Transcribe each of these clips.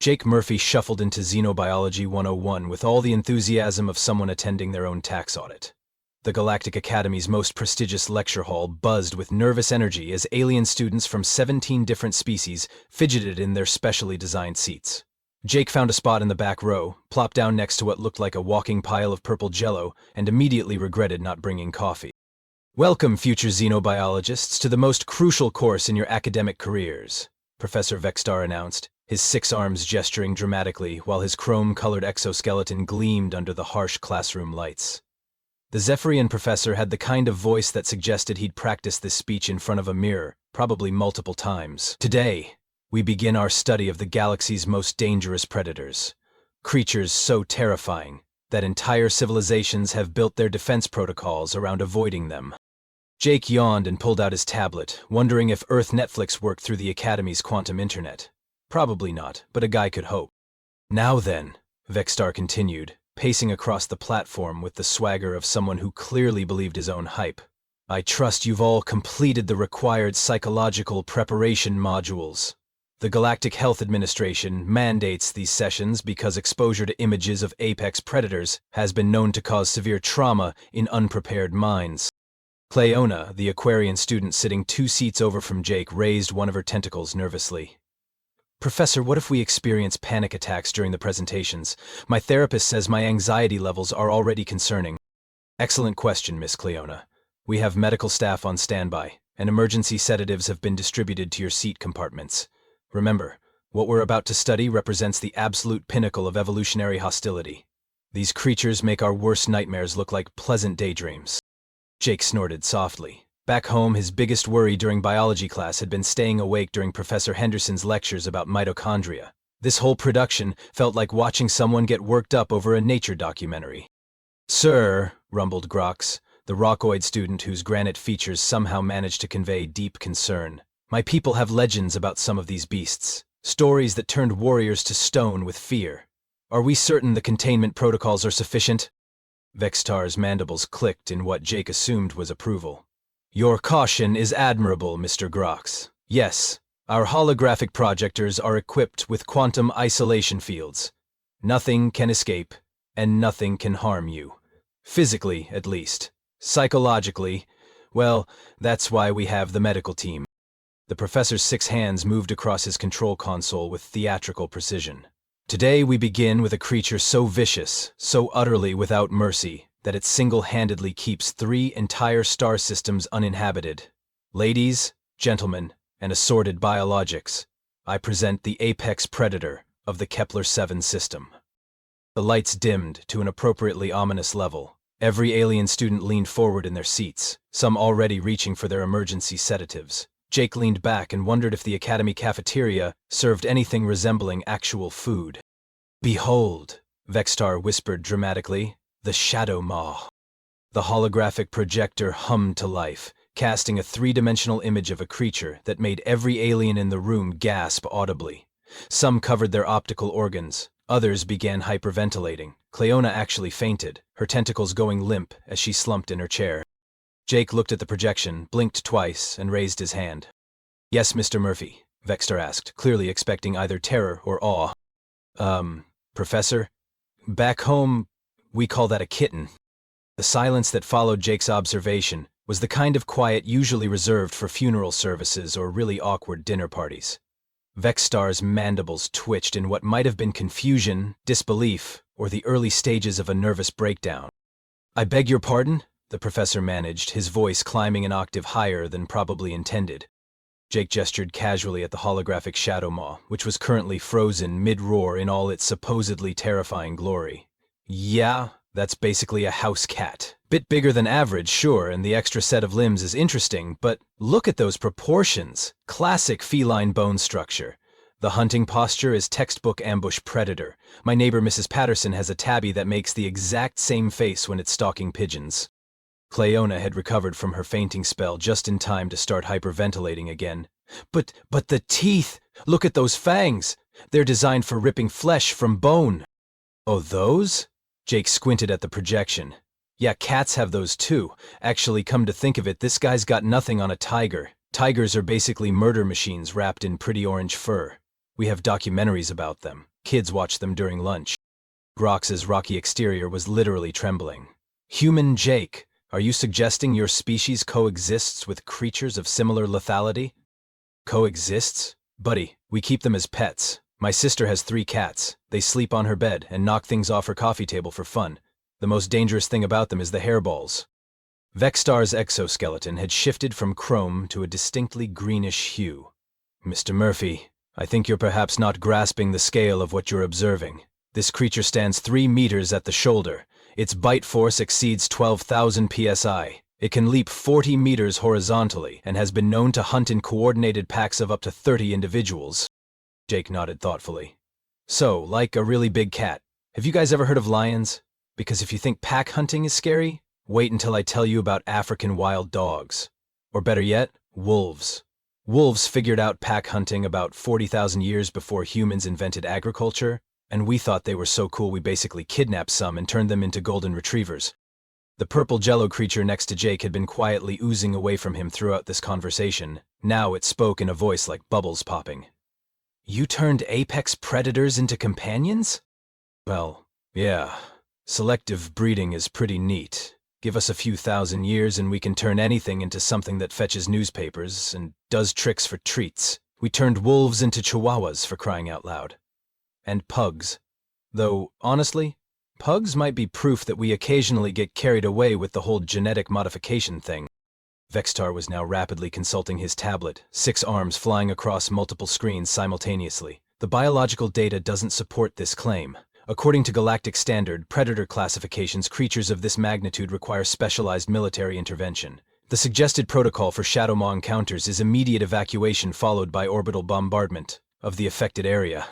Jake Murphy shuffled into Xenobiology 101 with all the enthusiasm of someone attending their own tax audit. The Galactic Academy's most prestigious lecture hall buzzed with nervous energy as alien students from 17 different species fidgeted in their specially designed seats. Jake found a spot in the back row, plopped down next to what looked like a walking pile of purple jello, and immediately regretted not bringing coffee. Welcome, future xenobiologists, to the most crucial course in your academic careers, Professor Vextar announced, his 6 arms gesturing dramatically while his chrome-colored exoskeleton gleamed under the harsh classroom lights. The Zephyrian professor had the kind of voice that suggested he'd practiced this speech in front of a mirror, probably multiple times. Today, we begin our study of the galaxy's most dangerous predators, creatures so terrifying that entire civilizations have built their defense protocols around avoiding them. Jake yawned and pulled out his tablet, wondering if Earth Netflix worked through the Academy's quantum internet. Probably not, but a guy could hope. Now then, Vextar continued, pacing across the platform with the swagger of someone who clearly believed his own hype. I trust you've all completed the required psychological preparation modules. The Galactic Health Administration mandates these sessions because exposure to images of apex predators has been known to cause severe trauma in unprepared minds. Cleona, the Aquarian student sitting 2 seats over from Jake, raised one of her tentacles nervously. Professor, what if we experience panic attacks during the presentations? My therapist says my anxiety levels are already concerning. Excellent question, Miss Cleona. We have medical staff on standby, and emergency sedatives have been distributed to your seat compartments. Remember, what we're about to study represents the absolute pinnacle of evolutionary hostility. These creatures make our worst nightmares look like pleasant daydreams. Jake snorted softly. Back home, his biggest worry during biology class had been staying awake during Professor Henderson's lectures about mitochondria. This whole production felt like watching someone get worked up over a nature documentary. Sir, rumbled Grox, the rockoid student whose granite features somehow managed to convey deep concern. My people have legends about some of these beasts, stories that turned warriors to stone with fear. Are we certain the containment protocols are sufficient? Vextar's mandibles clicked in what Jake assumed was approval. Your caution is admirable, Mr. Grox. Yes, our holographic projectors are equipped with quantum isolation fields. Nothing can escape, and nothing can harm you. Physically, at least. Psychologically, well, that's why we have the medical team. The professor's 6 hands moved across his control console with theatrical precision. Today we begin with a creature so vicious, so utterly without mercy, that it single-handedly keeps 3 entire star systems uninhabited. Ladies, gentlemen, and assorted biologics, I present the apex predator of the Kepler-7 system. The lights dimmed to an appropriately ominous level. Every alien student leaned forward in their seats, some already reaching for their emergency sedatives. Jake leaned back and wondered if the Academy cafeteria served anything resembling actual food. Behold, Vextar whispered dramatically, the Shadow Maw. The holographic projector hummed to life, casting a 3-dimensional image of a creature that made every alien in the room gasp audibly. Some covered their optical organs, others began hyperventilating. Cleona actually fainted, her tentacles going limp as she slumped in her chair. Jake looked at the projection, blinked twice, and raised his hand. Yes, Mr. Murphy, Vextar asked, clearly expecting either terror or awe. Professor? Back home, we call that a kitten. The silence that followed Jake's observation was the kind of quiet usually reserved for funeral services or really awkward dinner parties. Vextar's mandibles twitched in what might have been confusion, disbelief, or the early stages of a nervous breakdown. I beg your pardon? The professor managed, his voice climbing an octave higher than probably intended. Jake gestured casually at the holographic Shadow Maw, which was currently frozen mid-roar in all its supposedly terrifying glory. Yeah, that's basically a house cat. Bit bigger than average, sure, and the extra set of limbs is interesting, but look at those proportions. Classic feline bone structure. The hunting posture is textbook ambush predator. My neighbor Mrs. Patterson has a tabby that makes the exact same face when it's stalking pigeons. Cleona had recovered from her fainting spell just in time to start hyperventilating again. But the teeth! Look at those fangs! They're designed for ripping flesh from bone. Oh, those? Jake squinted at the projection. Yeah, cats have those too. Actually, come to think of it, this guy's got nothing on a tiger. Tigers are basically murder machines wrapped in pretty orange fur. We have documentaries about them. Kids watched them during lunch. Grox's rocky exterior was literally trembling. Human Jake, are you suggesting your species coexists with creatures of similar lethality? Coexists? Buddy, we keep them as pets. My sister has 3 cats. They sleep on her bed and knock things off her coffee table for fun. The most dangerous thing about them is the hairballs. Vexstar's exoskeleton had shifted from chrome to a distinctly greenish hue. Mr. Murphy, I think you're perhaps not grasping the scale of what you're observing. This creature stands 3 meters at the shoulder. Its bite force exceeds 12,000 psi. It can leap 40 meters horizontally and has been known to hunt in coordinated packs of up to 30 individuals. Jake nodded thoughtfully. So, like a really big cat. Have you guys ever heard of lions? Because if you think pack hunting is scary, wait until I tell you about African wild dogs. Or better yet, wolves. Wolves figured out pack hunting about 40,000 years before humans invented agriculture, and we thought they were so cool we basically kidnapped some and turned them into golden retrievers. The purple jello creature next to Jake had been quietly oozing away from him throughout this conversation. Now it spoke in a voice like bubbles popping. You turned apex predators into companions? Well, yeah. Selective breeding is pretty neat. Give us a few thousand years and we can turn anything into something that fetches newspapers and does tricks for treats. We turned wolves into chihuahuas, for crying out loud. And pugs. Though, honestly, pugs might be proof that we occasionally get carried away with the whole genetic modification thing. Vexstar was now rapidly consulting his tablet, 6 arms flying across multiple screens simultaneously. The biological data doesn't support this claim. According to galactic standard predator classifications, creatures of this magnitude require specialized military intervention. The suggested protocol for Shadow Maw encounters is immediate evacuation followed by orbital bombardment of the affected area.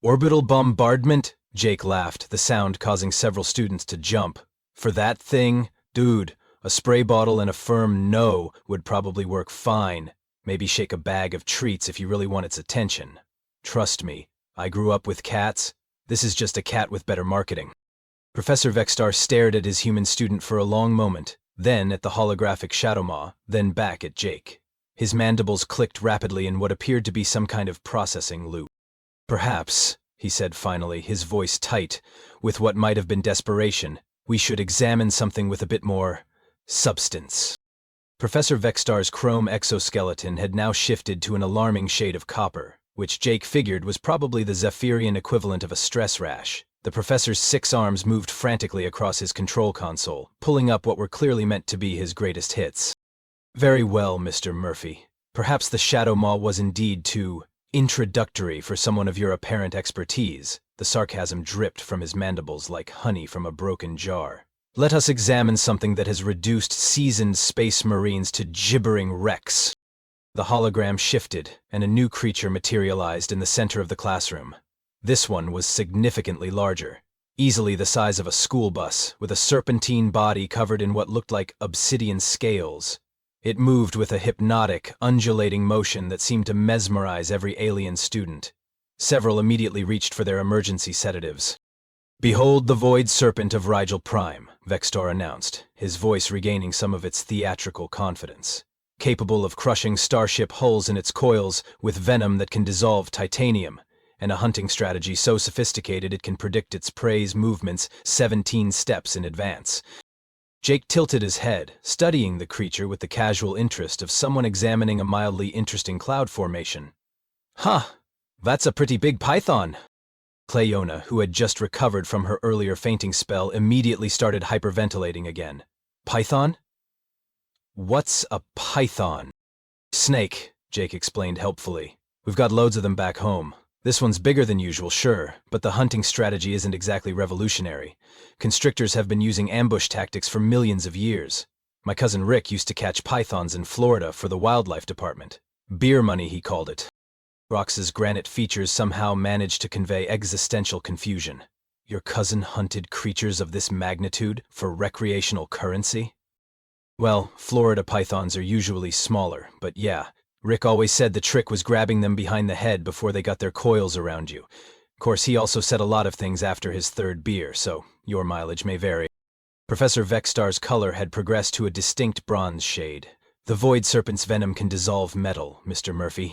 Orbital bombardment? Jake laughed, the sound causing several students to jump. For that thing? Dude, a spray bottle and a firm no would probably work fine. Maybe shake a bag of treats if you really want its attention. Trust me, I grew up with cats. This is just a cat with better marketing. Professor Vexstar stared at his human student for a long moment, then at the holographic Shadow Maw, then back at Jake. His mandibles clicked rapidly in what appeared to be some kind of processing loop. Perhaps, he said finally, his voice tight, with what might have been desperation, we should examine something with a bit more substance. Professor Vexstar's chrome exoskeleton had now shifted to an alarming shade of copper, which Jake figured was probably the Zephyrian equivalent of a stress rash. The professor's 6 arms moved frantically across his control console, pulling up what were clearly meant to be his greatest hits. Very well, Mr. Murphy. Perhaps the Shadow Maw was indeed too introductory for someone of your apparent expertise. The sarcasm dripped from his mandibles like honey from a broken jar. Let us examine something that has reduced seasoned space marines to gibbering wrecks. The hologram shifted, and a new creature materialized in the center of the classroom. This one was significantly larger, easily the size of a school bus, with a serpentine body covered in what looked like obsidian scales. It moved with a hypnotic, undulating motion that seemed to mesmerize every alien student. Several immediately reached for their emergency sedatives. Behold the Void Serpent of Rigel Prime, Vexstar announced, his voice regaining some of its theatrical confidence. Capable of crushing starship hulls in its coils with venom that can dissolve titanium, and a hunting strategy so sophisticated it can predict its prey's movements 17 steps in advance. Jake tilted his head, studying the creature with the casual interest of someone examining a mildly interesting cloud formation. Huh, that's a pretty big python. Clayona, who had just recovered from her earlier fainting spell, immediately started hyperventilating again. Python? What's a python? Snake, Jake explained helpfully. We've got loads of them back home. This one's bigger than usual, sure, but the hunting strategy isn't exactly revolutionary. Constrictors have been using ambush tactics for millions of years. My cousin Rick used to catch pythons in Florida for the wildlife department. Beer money, he called it. Rox's granite features somehow managed to convey existential confusion. Your cousin hunted creatures of this magnitude for recreational currency? Well, Florida pythons are usually smaller, but yeah, Rick always said the trick was grabbing them behind the head before they got their coils around you. Of course, he also said a lot of things after his 3rd beer, so your mileage may vary. Professor Vexstar's color had progressed to a distinct bronze shade. The Void Serpent's venom can dissolve metal, Mr. Murphy.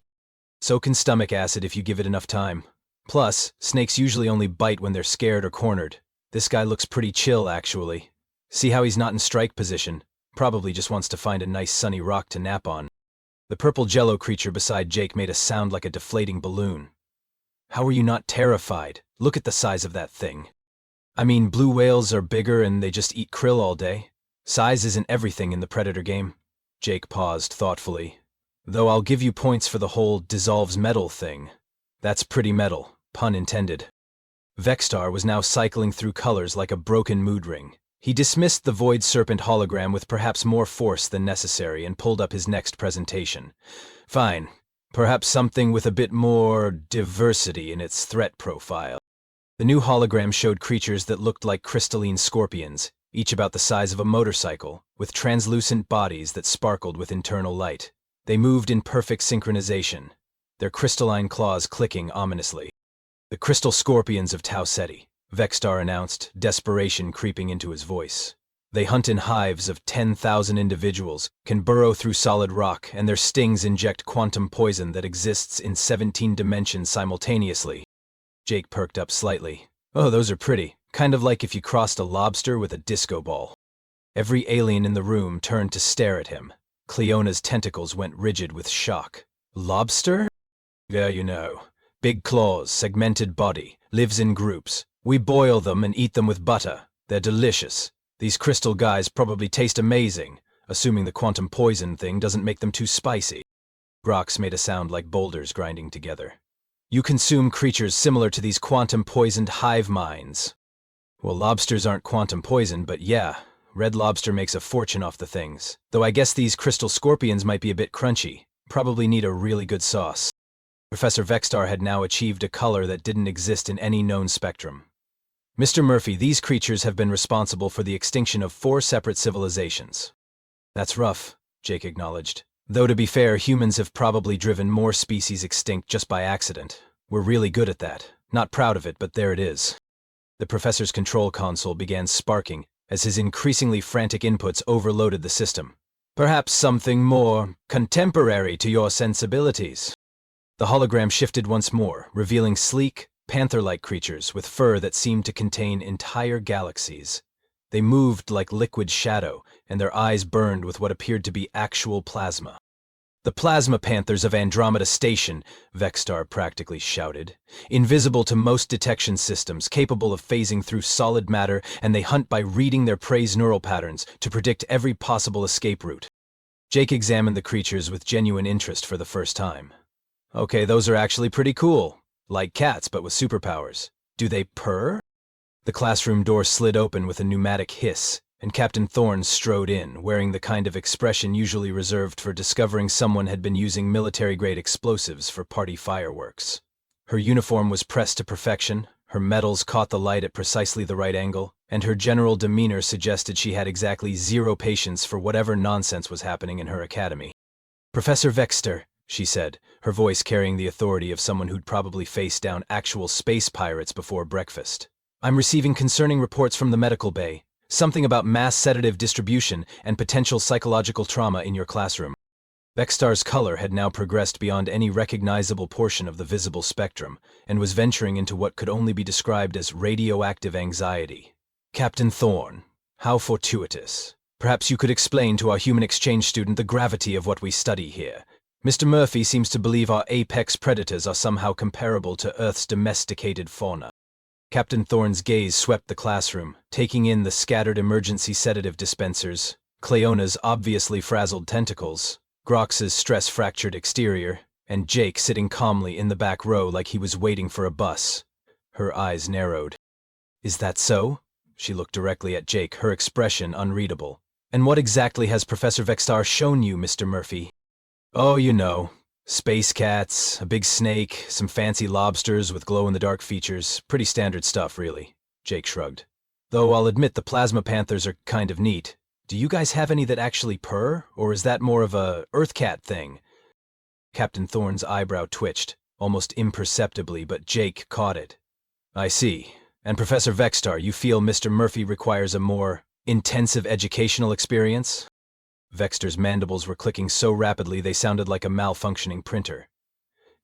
So can stomach acid if you give it enough time. Plus, snakes usually only bite when they're scared or cornered. This guy looks pretty chill, actually. See how he's not in strike position? Probably just wants to find a nice sunny rock to nap on. The purple jello creature beside Jake made a sound like a deflating balloon. How are you not terrified? Look at the size of that thing. I mean, blue whales are bigger and they just eat krill all day. Size isn't everything in the predator game. Jake paused thoughtfully. Though I'll give you points for the whole dissolves metal thing. That's pretty metal, pun intended. Vexstar was now cycling through colors like a broken mood ring. He dismissed the Void Serpent hologram with perhaps more force than necessary and pulled up his next presentation. Fine. Perhaps something with a bit more diversity in its threat profile. The new hologram showed creatures that looked like crystalline scorpions, each about the size of a motorcycle, with translucent bodies that sparkled with internal light. They moved in perfect synchronization, their crystalline claws clicking ominously. The crystal scorpions of Tau Ceti, Vexstar announced, desperation creeping into his voice. They hunt in hives of 10,000 individuals, can burrow through solid rock, and their stings inject quantum poison that exists in 17 dimensions simultaneously. Jake perked up slightly. Oh, those are pretty. Kind of like if you crossed a lobster with a disco ball. Every alien in the room turned to stare at him. Cleona's tentacles went rigid with shock. Lobster? Yeah, you know. Big claws, segmented body, lives in groups. We boil them and eat them with butter. They're delicious. These crystal guys probably taste amazing, assuming the quantum poison thing doesn't make them too spicy. Grox made a sound like boulders grinding together. You consume creatures similar to these quantum-poisoned hive minds. Well, lobsters aren't quantum poisoned, but yeah, Red Lobster makes a fortune off the things. Though I guess these crystal scorpions might be a bit crunchy. Probably need a really good sauce. Professor Vexstar had now achieved a color that didn't exist in any known spectrum. Mr. Murphy, these creatures have been responsible for the extinction of 4 separate civilizations. That's rough, Jake acknowledged. Though to be fair, humans have probably driven more species extinct just by accident. We're really good at that. Not proud of it, but there it is. The professor's control console began sparking as his increasingly frantic inputs overloaded the system. Perhaps something more contemporary to your sensibilities. The hologram shifted once more, revealing sleek, panther-like creatures with fur that seemed to contain entire galaxies. They moved like liquid shadow, and their eyes burned with what appeared to be actual plasma. The plasma panthers of Andromeda Station, Vexstar practically shouted. Invisible to most detection systems, capable of phasing through solid matter, and they hunt by reading their prey's neural patterns to predict every possible escape route. Jake examined the creatures with genuine interest for the first time. Okay, those are actually pretty cool. Like cats, but with superpowers. Do they purr? The classroom door slid open with a pneumatic hiss, and Captain Thorne strode in, wearing the kind of expression usually reserved for discovering someone had been using military-grade explosives for party fireworks. Her uniform was pressed to perfection, her medals caught the light at precisely the right angle, and her general demeanor suggested she had exactly zero patience for whatever nonsense was happening in her academy. Professor Vexter, she said, her voice carrying the authority of someone who'd probably faced down actual space pirates before breakfast. I'm receiving concerning reports from the medical bay. Something about mass sedative distribution and potential psychological trauma in your classroom. Vexstar's color had now progressed beyond any recognizable portion of the visible spectrum, and was venturing into what could only be described as radioactive anxiety. Captain Thorne, how fortuitous. Perhaps you could explain to our human exchange student the gravity of what we study here. Mr. Murphy seems to believe our apex predators are somehow comparable to Earth's domesticated fauna. Captain Thorne's gaze swept the classroom, taking in the scattered emergency sedative dispensers, Cleona's obviously frazzled tentacles, Grox's stress-fractured exterior, and Jake sitting calmly in the back row like he was waiting for a bus. Her eyes narrowed. Is that so? She looked directly at Jake, her expression unreadable. And what exactly has Professor Vexstar shown you, Mr. Murphy? Oh, you know. Space cats, a big snake, some fancy lobsters with glow-in-the-dark features. Pretty standard stuff, really. Jake shrugged. Though I'll admit the plasma panthers are kind of neat. Do you guys have any that actually purr, or is that more of a Earth cat thing? Captain Thorne's eyebrow twitched, almost imperceptibly, but Jake caught it. I see. And Professor Vexstar, you feel Mr. Murphy requires a more intensive educational experience? Vexter's mandibles were clicking so rapidly they sounded like a malfunctioning printer.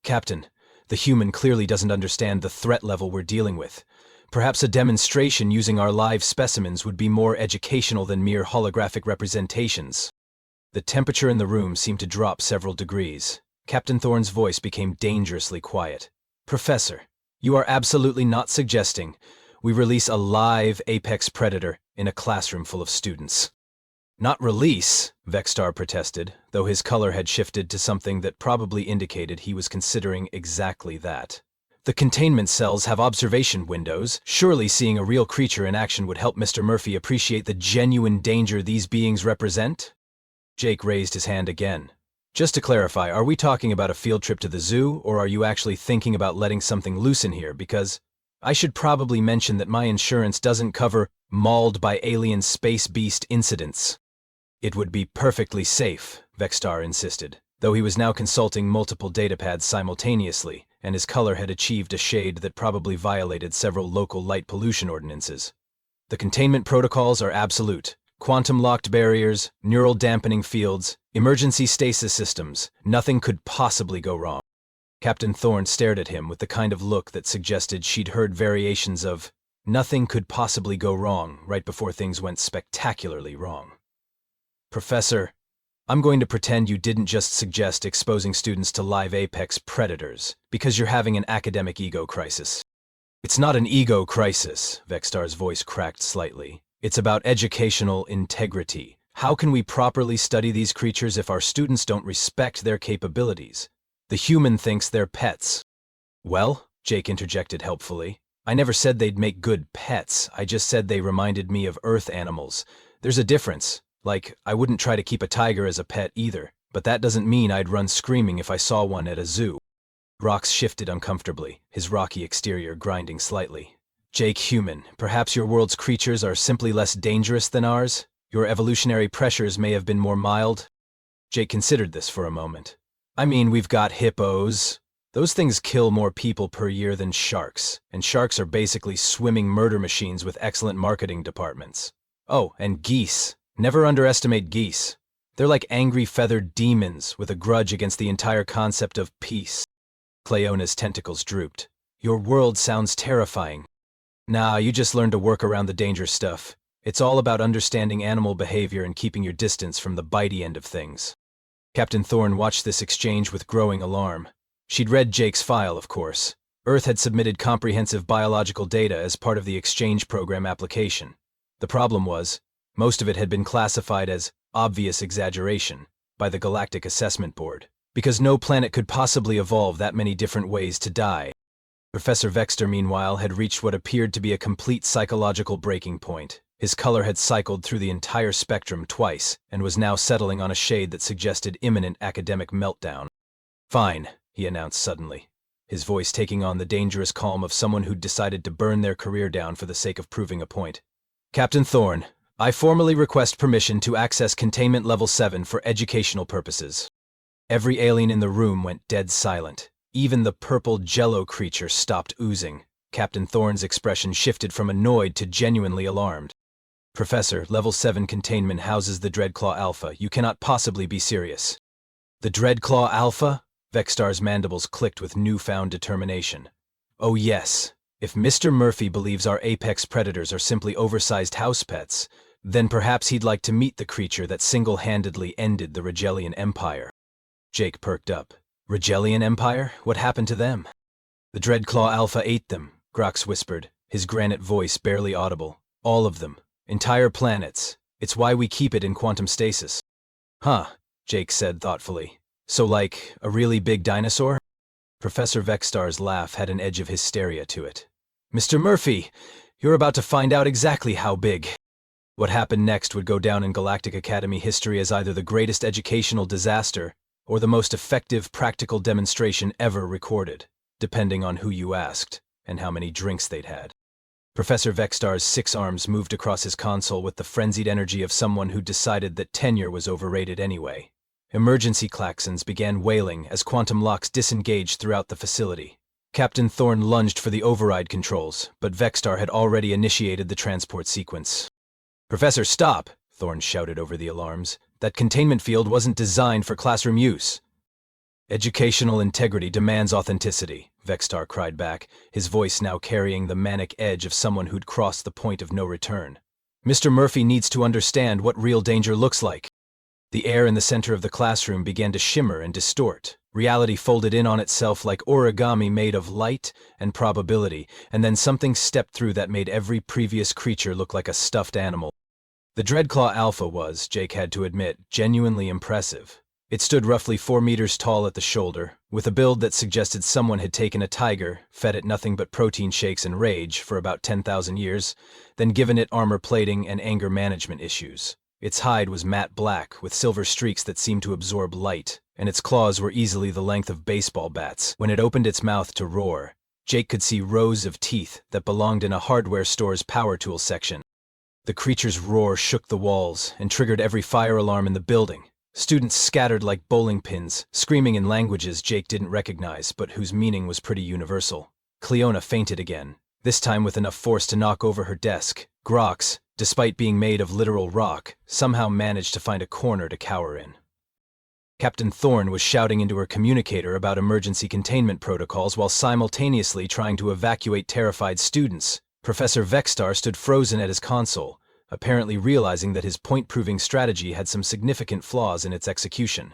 Captain, The human clearly doesn't understand the threat level we're dealing with. Perhaps a demonstration using our live specimens would be more educational than mere holographic representations. The temperature in the room seemed to drop several degrees. Captain Thorne's voice became dangerously quiet. Professor, you are absolutely not suggesting we release a live apex predator in a classroom full of students. Not release, Vexstar protested, though his color had shifted to something that probably indicated he was considering exactly that. The containment cells have observation windows. Surely seeing a real creature in action would help Mr. Murphy appreciate the genuine danger these beings represent? Jake raised his hand again. Just to clarify, are we talking about a field trip to the zoo, or are you actually thinking about letting something loose in here? Because I should probably mention that my insurance doesn't cover mauled by alien space beast incidents. It would be perfectly safe, Vexstar insisted, though he was now consulting multiple datapads simultaneously, and his color had achieved a shade that probably violated several local light pollution ordinances. The containment protocols are absolute. Quantum-locked barriers, neural dampening fields, emergency stasis systems. Nothing could possibly go wrong. Captain Thorne stared at him with the kind of look that suggested she'd heard variations of "nothing could possibly go wrong" right before things went spectacularly wrong. Professor, I'm going to pretend you didn't just suggest exposing students to live apex predators because you're having an academic ego crisis. It's not an ego crisis, Vexstar's voice cracked slightly. It's about educational integrity. How can we properly study these creatures if our students don't respect their capabilities? The human thinks they're pets. Well, Jake interjected helpfully, I never said they'd make good pets. I just said they reminded me of Earth animals. There's a difference. Like, I wouldn't try to keep a tiger as a pet either, but that doesn't mean I'd run screaming if I saw one at a zoo. Rox shifted uncomfortably, his rocky exterior grinding slightly. Jake, human, perhaps your world's creatures are simply less dangerous than ours? Your evolutionary pressures may have been more mild? Jake considered this for a moment. I mean, we've got hippos. Those things kill more people per year than sharks, and sharks are basically swimming murder machines with excellent marketing departments. Oh, and geese. Never underestimate geese. They're like angry feathered demons with a grudge against the entire concept of peace. Cleona's tentacles drooped. Your world sounds terrifying. Nah, you just learned to work around the danger stuff. It's all about understanding animal behavior and keeping your distance from the bitey end of things. Captain Thorne watched this exchange with growing alarm. She'd read Jake's file, of course. Earth had submitted comprehensive biological data as part of the exchange program application. The problem was, most of it had been classified as obvious exaggeration by the Galactic Assessment Board, because no planet could possibly evolve that many different ways to die. Professor Vexter, meanwhile, had reached what appeared to be a complete psychological breaking point. His color had cycled through the entire spectrum twice, and was now settling on a shade that suggested imminent academic meltdown. Fine, he announced suddenly, his voice taking on the dangerous calm of someone who'd decided to burn their career down for the sake of proving a point. Captain Thorne, I formally request permission to access Containment Level 7 for educational purposes. Every alien in the room went dead silent. Even the purple jello creature stopped oozing. Captain Thorne's expression shifted from annoyed to genuinely alarmed. Professor, Level 7 containment houses the Dreadclaw Alpha. You cannot possibly be serious. The Dreadclaw Alpha? Vexstar's mandibles clicked with newfound determination. Oh yes, if Mr. Murphy believes our apex predators are simply oversized house pets, then perhaps he'd like to meet the creature that single-handedly ended the Regellian Empire. Jake perked up. Regellian Empire? What happened to them? The Dreadclaw Alpha ate them, Grox whispered, his granite voice barely audible. All of them. Entire planets. It's why we keep it in quantum stasis. Huh, Jake said thoughtfully. So like, a really big dinosaur? Professor Vexstar's laugh had an edge of hysteria to it. Mr. Murphy, you're about to find out exactly how big. What happened next would go down in Galactic Academy history as either the greatest educational disaster or the most effective practical demonstration ever recorded, depending on who you asked and how many drinks they'd had. Professor Vexstar's 6 arms moved across his console with the frenzied energy of someone who decided that tenure was overrated anyway. Emergency klaxons began wailing as quantum locks disengaged throughout the facility. Captain Thorne lunged for the override controls, but Vexstar had already initiated the transport sequence. Professor, stop! Thorne shouted over the alarms. That containment field wasn't designed for classroom use. Educational integrity demands authenticity, Vextar cried back, his voice now carrying the manic edge of someone who'd crossed the point of no return. Mr. Murphy needs to understand what real danger looks like. The air in the center of the classroom began to shimmer and distort. Reality folded in on itself like origami made of light and probability, and then something stepped through that made every previous creature look like a stuffed animal. The Dreadclaw Alpha was, Jake had to admit, genuinely impressive. It stood roughly 4 meters tall at the shoulder, with a build that suggested someone had taken a tiger, fed it nothing but protein shakes and rage for about 10,000 years, then given it armor plating and anger management issues. Its hide was matte black, with silver streaks that seemed to absorb light, and its claws were easily the length of baseball bats. When it opened its mouth to roar, Jake could see rows of teeth that belonged in a hardware store's power tool section. The creature's roar shook the walls and triggered every fire alarm in the building. Students scattered like bowling pins, screaming in languages Jake didn't recognize, but whose meaning was pretty universal. Cleona fainted again, this time with enough force to knock over her desk. Grox, despite being made of literal rock, somehow managed to find a corner to cower in. Captain Thorne was shouting into her communicator about emergency containment protocols while simultaneously trying to evacuate terrified students. Professor Vextar stood frozen at his console, apparently realizing that his point-proving strategy had some significant flaws in its execution.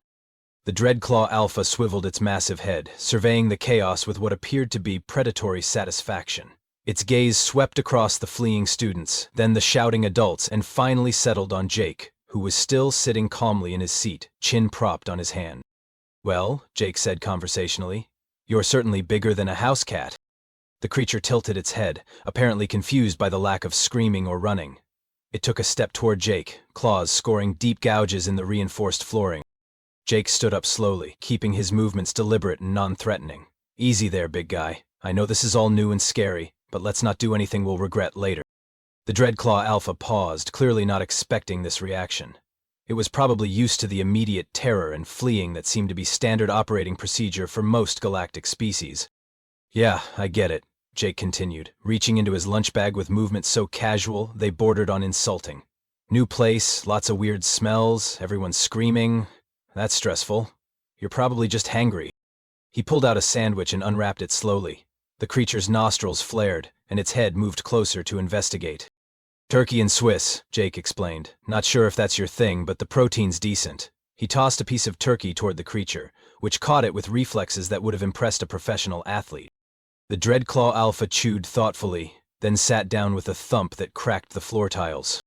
The Dreadclaw Alpha swiveled its massive head, surveying the chaos with what appeared to be predatory satisfaction. Its gaze swept across the fleeing students, then the shouting adults, and finally settled on Jake, who was still sitting calmly in his seat, chin propped on his hand. "Well," Jake said conversationally, "you're certainly bigger than a house cat." The creature tilted its head, apparently confused by the lack of screaming or running. It took a step toward Jake, claws scoring deep gouges in the reinforced flooring. Jake stood up slowly, keeping his movements deliberate and non-threatening. "Easy there, big guy. I know this is all new and scary, but let's not do anything we'll regret later." The Dreadclaw Alpha paused, clearly not expecting this reaction. It was probably used to the immediate terror and fleeing that seemed to be standard operating procedure for most galactic species. "Yeah, I get it," Jake continued, reaching into his lunch bag with movements so casual they bordered on insulting. "New place, lots of weird smells, everyone screaming. That's stressful. You're probably just hangry." He pulled out a sandwich and unwrapped it slowly. The creature's nostrils flared, and its head moved closer to investigate. "Turkey and Swiss," Jake explained. "Not sure if that's your thing, but the protein's decent." He tossed a piece of turkey toward the creature, which caught it with reflexes that would have impressed a professional athlete. The Dreadclaw Alpha chewed thoughtfully, then sat down with a thump that cracked the floor tiles.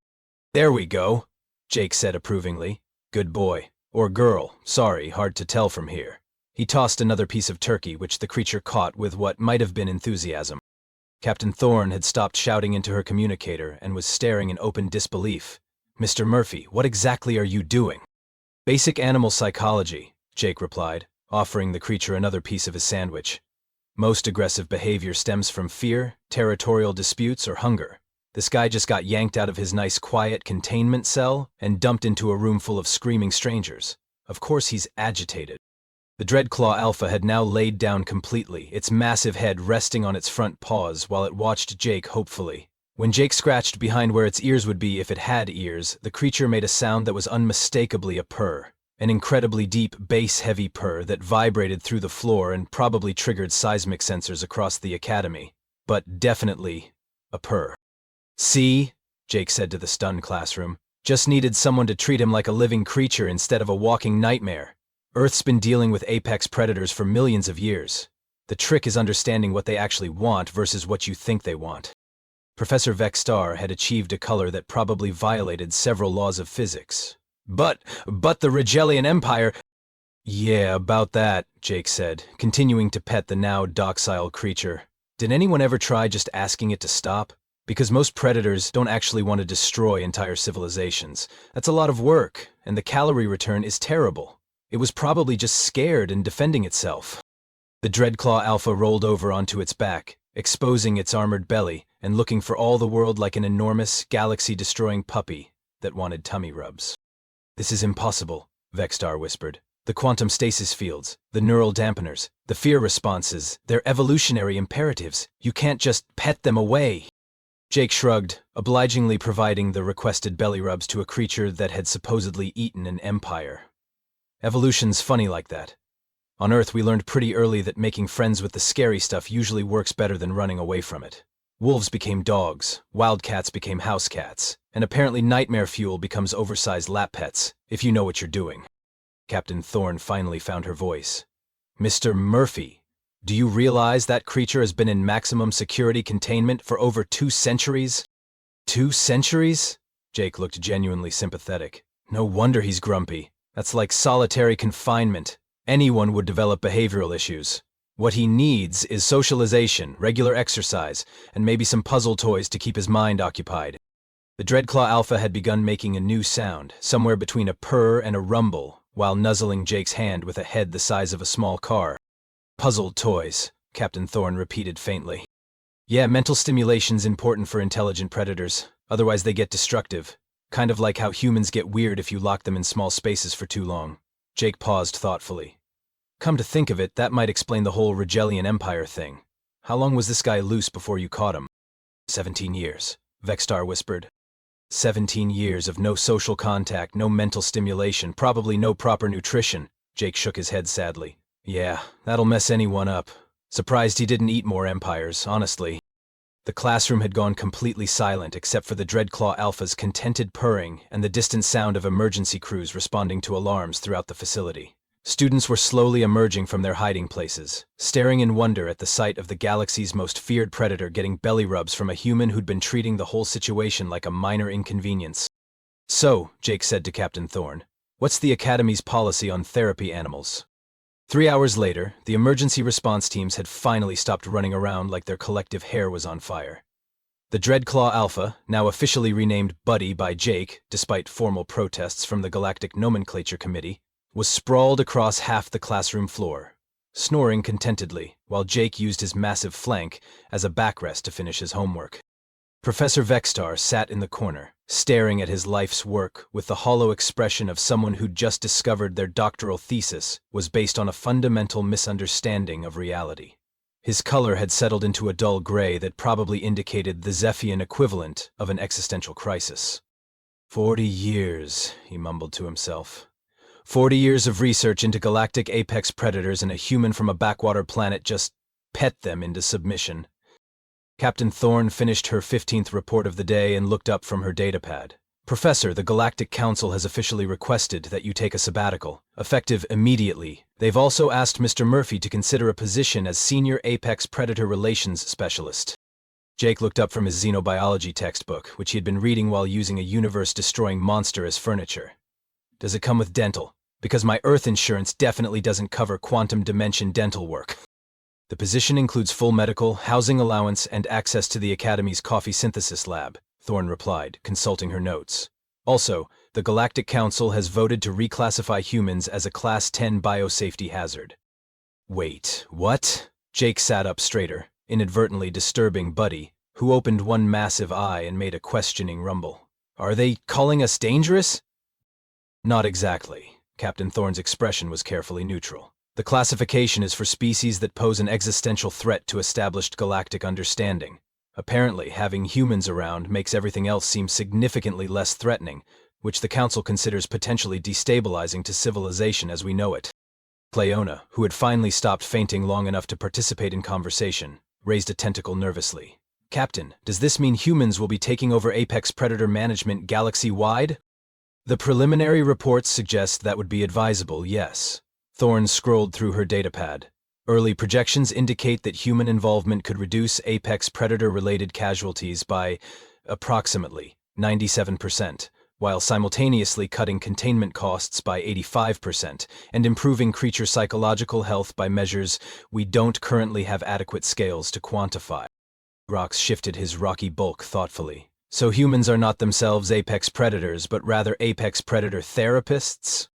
"There we go," Jake said approvingly. "Good boy. Or girl, sorry, hard to tell from here." He tossed another piece of turkey, which the creature caught with what might have been enthusiasm. Captain Thorne had stopped shouting into her communicator and was staring in open disbelief. "Mr. Murphy, what exactly are you doing?" "Basic animal psychology," Jake replied, offering the creature another piece of his sandwich. "Most aggressive behavior stems from fear, territorial disputes, or hunger. This guy just got yanked out of his nice quiet containment cell and dumped into a room full of screaming strangers. Of course he's agitated." The Dreadclaw Alpha had now laid down completely, its massive head resting on its front paws while it watched Jake hopefully. When Jake scratched behind where its ears would be if it had ears, the creature made a sound that was unmistakably a purr. An incredibly deep, bass-heavy purr that vibrated through the floor and probably triggered seismic sensors across the academy. But definitely a purr. "See?" Jake said to the stunned classroom. "Just needed someone to treat him like a living creature instead of a walking nightmare. Earth's been dealing with apex predators for millions of years. The trick is understanding what they actually want versus what you think they want." Professor Vextar had achieved a color that probably violated several laws of physics. But the Regellian Empire—" "Yeah, about that," Jake said, continuing to pet the now docile creature. "Did anyone ever try just asking it to stop? Because most predators don't actually want to destroy entire civilizations. That's a lot of work, and the calorie return is terrible. It was probably just scared and defending itself." The Dreadclaw Alpha rolled over onto its back, exposing its armored belly and looking for all the world like an enormous, galaxy-destroying puppy that wanted tummy rubs. "This is impossible," Vextar whispered. "The quantum stasis fields, the neural dampeners, the fear responses, they're evolutionary imperatives. You can't just pet them away." Jake shrugged, obligingly providing the requested belly rubs to a creature that had supposedly eaten an empire. "Evolution's funny like that. On Earth, we learned pretty early that making friends with the scary stuff usually works better than running away from it. Wolves became dogs, wildcats became house cats, and apparently nightmare fuel becomes oversized lap pets, if you know what you're doing. Captain Thorne finally found her voice. Mr. Murphy, do you realize that creature has been in maximum security containment for over 2 centuries? 2 centuries? Jake looked genuinely sympathetic. No wonder he's grumpy. That's like solitary confinement. Anyone would develop behavioral issues. What he needs is socialization, regular exercise, and maybe some puzzle toys to keep his mind occupied. The Dreadclaw Alpha had begun making a new sound, somewhere between a purr and a rumble, while nuzzling Jake's hand with a head the size of a small car. Puzzle toys, Captain Thorne repeated faintly. Yeah, mental stimulation's important for intelligent predators, otherwise they get destructive. Kind of like how humans get weird if you lock them in small spaces for too long. Jake paused thoughtfully. Come to think of it, that might explain the whole Regellian Empire thing. How long was this guy loose before you caught him? 17 years, Vextar whispered. 17 years of no social contact, no mental stimulation, probably no proper nutrition. Jake shook his head sadly. Yeah, that'll mess anyone up. Surprised he didn't eat more empires, honestly. The classroom had gone completely silent except for the Dreadclaw Alpha's contented purring and the distant sound of emergency crews responding to alarms throughout the facility. Students were slowly emerging from their hiding places, staring in wonder at the sight of the galaxy's most feared predator getting belly rubs from a human who'd been treating the whole situation like a minor inconvenience. So, Jake said to Captain Thorne, what's the Academy's policy on therapy animals? 3 hours later, the emergency response teams had finally stopped running around like their collective hair was on fire. The Dreadclaw Alpha, now officially renamed Buddy by Jake, despite formal protests from the Galactic Nomenclature Committee, was sprawled across half the classroom floor, snoring contentedly, while Jake used his massive flank as a backrest to finish his homework. Professor Vextar sat in the corner, staring at his life's work with the hollow expression of someone who'd just discovered their doctoral thesis was based on a fundamental misunderstanding of reality. His color had settled into a dull gray that probably indicated the Zephian equivalent of an existential crisis. 40 years, he mumbled to himself. 40 years of research into galactic apex predators, and a human from a backwater planet just pet them into submission. Captain Thorne finished her 15th report of the day and looked up from her datapad. Professor, the Galactic Council has officially requested that you take a sabbatical, effective immediately. They've also asked Mr. Murphy to consider a position as Senior Apex Predator Relations Specialist. Jake looked up from his xenobiology textbook, which he had been reading while using a universe-destroying monster as furniture. Does it come with dental? Because my Earth insurance definitely doesn't cover quantum dimension dental work. The position includes full medical, housing allowance, and access to the Academy's coffee synthesis lab, Thorne replied, consulting her notes. Also, the Galactic Council has voted to reclassify humans as a Class 10 biosafety hazard. Wait, what? Jake sat up straighter, inadvertently disturbing Buddy, who opened one massive eye and made a questioning rumble. Are they calling us dangerous? Not exactly. Captain Thorne's expression was carefully neutral. The classification is for species that pose an existential threat to established galactic understanding. Apparently, having humans around makes everything else seem significantly less threatening, which the Council considers potentially destabilizing to civilization as we know it. Cleona, who had finally stopped fainting long enough to participate in conversation, raised a tentacle nervously. Captain, does this mean humans will be taking over apex predator management galaxy-wide? The preliminary reports suggest that would be advisable, yes. Thorne scrolled through her datapad. Early projections indicate that human involvement could reduce apex predator-related casualties by approximately 97%, while simultaneously cutting containment costs by 85% and improving creature psychological health by measures we don't currently have adequate scales to quantify. Rox shifted his rocky bulk thoughtfully. So humans are not themselves apex predators, but rather apex predator therapists?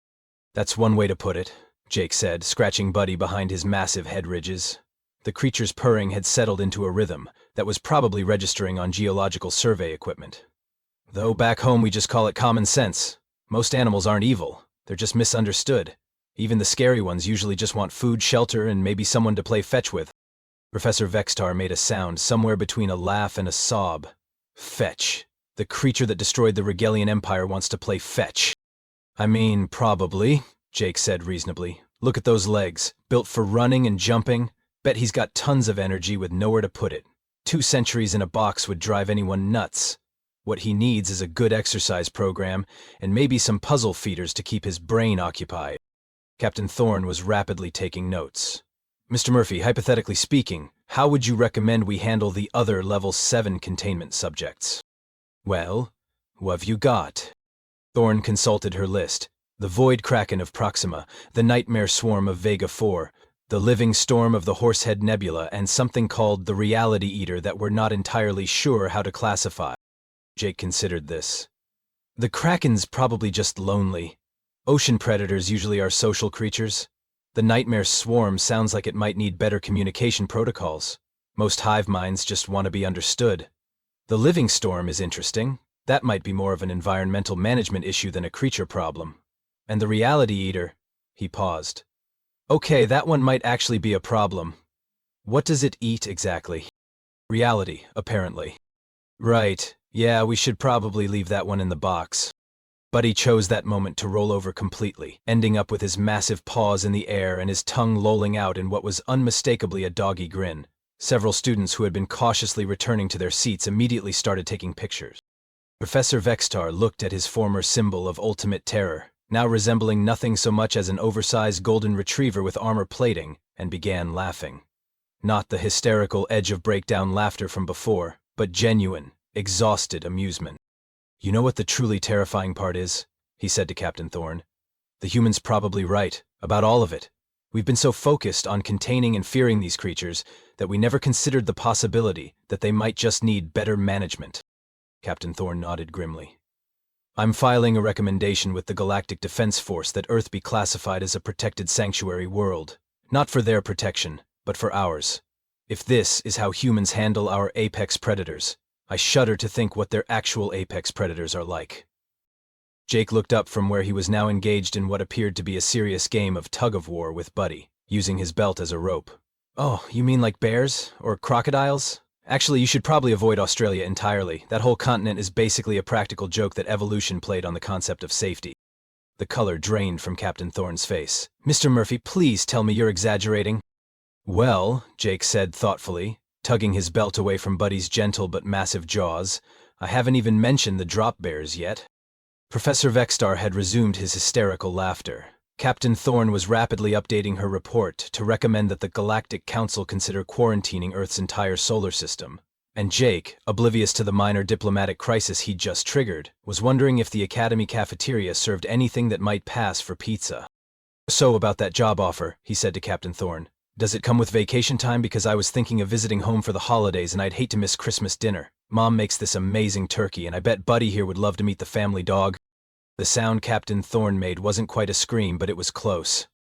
That's one way to put it, Jake said, scratching Buddy behind his massive head ridges. The creature's purring had settled into a rhythm that was probably registering on geological survey equipment. Though back home we just call it common sense. Most animals aren't evil, they're just misunderstood. Even the scary ones usually just want food, shelter, and maybe someone to play fetch with. Professor Vextar made a sound somewhere between a laugh and a sob. Fetch. The creature that destroyed the Regellian Empire wants to play fetch. I mean, probably, Jake said reasonably. Look at those legs. Built for running and jumping, bet he's got tons of energy with nowhere to put it. 2 centuries in a box would drive anyone nuts. What he needs is a good exercise program and maybe some puzzle feeders to keep his brain occupied. Captain Thorne was rapidly taking notes. Mr. Murphy, hypothetically speaking, how would you recommend we handle the other Level 7 containment subjects? Well, what've you got? Thorne consulted her list. The Void Kraken of Proxima, the Nightmare Swarm of Vega 4, the Living Storm of the Horsehead Nebula, and something called the Reality Eater that we're not entirely sure how to classify. Jake considered this. The Kraken's probably just lonely. Ocean predators usually are social creatures. The Nightmare Swarm sounds like it might need better communication protocols. Most hive minds just want to be understood. The Living Storm is interesting. That might be more of an environmental management issue than a creature problem. And the Reality Eater, he paused. Okay, that one might actually be a problem. What does it eat exactly? Reality, apparently. Right, yeah, we should probably leave that one in the box. Buddy chose that moment to roll over completely, ending up with his massive paws in the air and his tongue lolling out in what was unmistakably a doggy grin. Several students who had been cautiously returning to their seats immediately started taking pictures. Professor Vextar looked at his former symbol of ultimate terror, now resembling nothing so much as an oversized golden retriever with armor plating, and began laughing. Not the hysterical edge of breakdown laughter from before, but genuine, exhausted amusement. You know what the truly terrifying part is? He said to Captain Thorne. The human's probably right, about all of it. We've been so focused on containing and fearing these creatures that we never considered the possibility that they might just need better management. Captain Thorne nodded grimly. I'm filing a recommendation with the Galactic Defense Force that Earth be classified as a protected sanctuary world. Not for their protection, but for ours. If this is how humans handle our apex predators, I shudder to think what their actual apex predators are like. Jake looked up from where he was now engaged in what appeared to be a serious game of tug-of-war with Buddy, using his belt as a rope. Oh, you mean like bears? Or crocodiles? Actually, you should probably avoid Australia entirely. That whole continent is basically a practical joke that evolution played on the concept of safety. The color drained from Captain Thorne's face. Mr. Murphy, please tell me you're exaggerating. Well, Jake said thoughtfully, tugging his belt away from Buddy's gentle but massive jaws, I haven't even mentioned the drop bears yet. Professor Vextar had resumed his hysterical laughter. Captain Thorne was rapidly updating her report to recommend that the Galactic Council consider quarantining Earth's entire solar system. And Jake, oblivious to the minor diplomatic crisis he'd just triggered, was wondering if the Academy cafeteria served anything that might pass for pizza. So about that job offer, he said to Captain Thorne. Does it come with vacation time? Because I was thinking of visiting home for the holidays and I'd hate to miss Christmas dinner. Mom makes this amazing turkey and I bet Buddy here would love to meet the family dog. The sound Captain Thorne made wasn't quite a scream, but it was close.